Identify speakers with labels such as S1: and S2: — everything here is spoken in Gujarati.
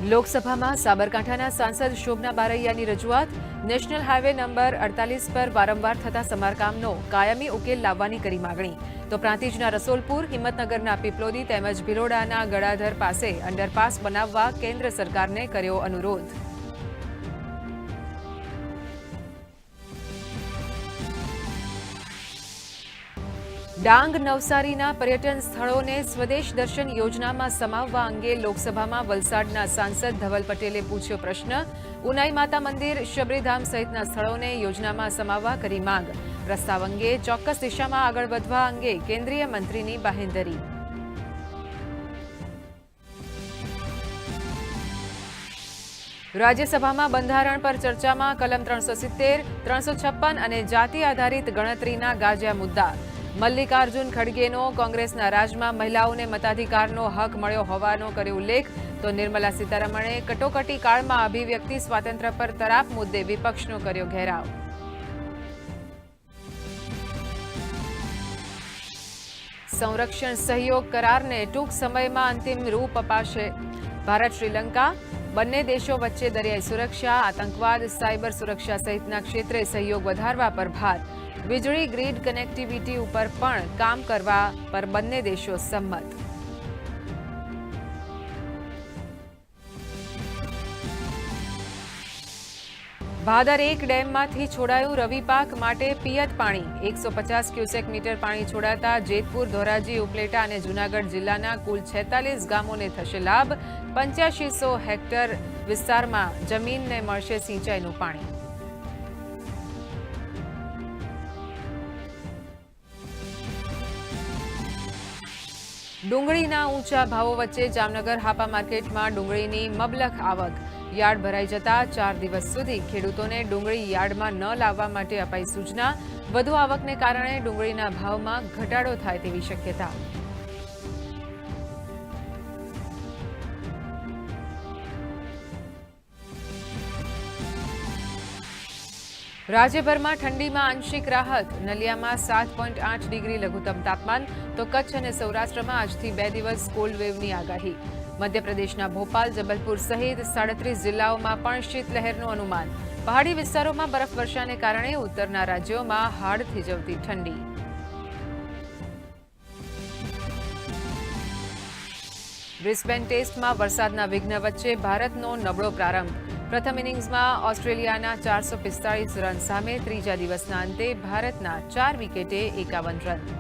S1: લોકસભામાં સાબરકાંઠાના સાંસદ શોભના બારૈયાની રજૂઆત નેશનલ હાઈવે નંબર 48 પર વારંવાર થતા સમારકામનો કાયમી ઉકેલ લાવવાની કરી માગણી તો પ્રાંતિજના રસોલપુર હિંમતનગરના પીપલોદી તેમજ ભિલોડાના ગળાધર પાસે અંડરપાસ બનાવવા કેન્દ્ર સરકારને કર્યો અનુરોધ। ડાંગ નવસારીના પર્યટન સ્થળોને સ્વદેશ દર્શન યોજનામાં સમાવવા અંગે લોકસભામાં વલસાડના સાંસદ ધવલ પટેલે પૂછ્યો પ્રશ્ન। ઉનાઈ માતા મંદિર શબરીધામ સહિતના સ્થળોને યોજનામાં સમાવવા કરી માંગ। પ્રસ્તાવ અંગે ચોક્કસ દિશામાં આગળ વધવા અંગે કેન્દ્રીય મંત્રીની બાહેંધરી। રાજ્યસભામાં બંધારણ પર ચર્ચામાં કલમ 370, 356 અને જાતિ આધારિત ગણતરીના ગાજ્યા મુદ્દા। મલ્લિકાર્જુન ખડગેનો કોંગ્રેસના રાજમાં મહિલાઓને મતાધિકારનો હક મળ્યો હોવાનો કર્યો ઉલ્લેખ તો નિર્મલા સીતારમણે કટોકટી કાળમાં અભિવ્યક્તિ સ્વાતંત્ર્ય પર તરાપ મુદ્દે વિપક્ષનો કર્યો ઘેરાવ। સંરક્ષણ સહયોગ કરારને ટૂંક સમયમાં અંતિમ રૂપ અપાશે। ભારત શ્રીલંકા બંને દેશો વચ્ચે દરિયાઈ સુરક્ષા, આતંકવાદ, સાયબર સુરક્ષા સહિતના ક્ષેત્રે સહયોગ વધારવા પર ભાર। વીજળી ગ્રીડ કનેક્ટિવિટી ઉપર પણ કામ કરવા પર બંને દેશો સંમત। ભાદર 1 ડેમમાંથી છોડાયું રવિ પાક માટે પિયત પાણી। 150 ક્યુસેક મીટર પાણી છોડાતા જેતપુર, ધોરાજી, ઉપલેટા અને જૂનાગઢ જિલ્લાના કુલ 46 ગામોને થશે લાભ। 8500 હેક્ટર વિસ્તારમાં જમીનને મળશે સિંચાઈનું પાણી। ડુંગળીના ઊંચા ભાવો વચ્ચે જામનગર હાપા માર્કેટમાં ડુંગળીની મબલખ આવક। યાર્ડ ભરાઈ જતા 4 દિવસ સુધી ખેડૂતોને ડુંગળી યાર્ડમાં ન લાવવા માટે અપાઈ સૂચના। વધુ આવકને કારણે ડુંગળીના ભાવમાં ઘટાડો થાય તેવી શક્યતા। રાજ્યભરમાં ઠંડીમાં આંશિક રાહત। નલિયામાં 7.8 ડિગ્રી લઘુત્તમ તાપમાન તો કચ્છ અને સૌરાષ્ટ્રમાં આજથી 2 દિવસ કોલ્ડ વેવની આગાહી। મધ્યપ્રદેશના ભોપાલ, જબલપુર સહિત 37 જિલ્લાઓમાં પણ શીતલહેરનું અનુમાન। પહાડી વિસ્તારોમાં બરફવર્ષાને કારણે ઉત્તરના રાજ્યોમાં હાડ થીજવતી ઠંડી। બ્રિસ્બેન ટેસ્ટમાં વરસાદના વિઘ્ન વચ્ચે ભારતનો નબળો પ્રારંભ। પ્રથમ ઇનિંગ્સમાં ઓસ્ટ્રેલિયાના 445 રન સામે ત્રીજા દિવસના અંતે ભારતના 4 વિકેટે 51 રન।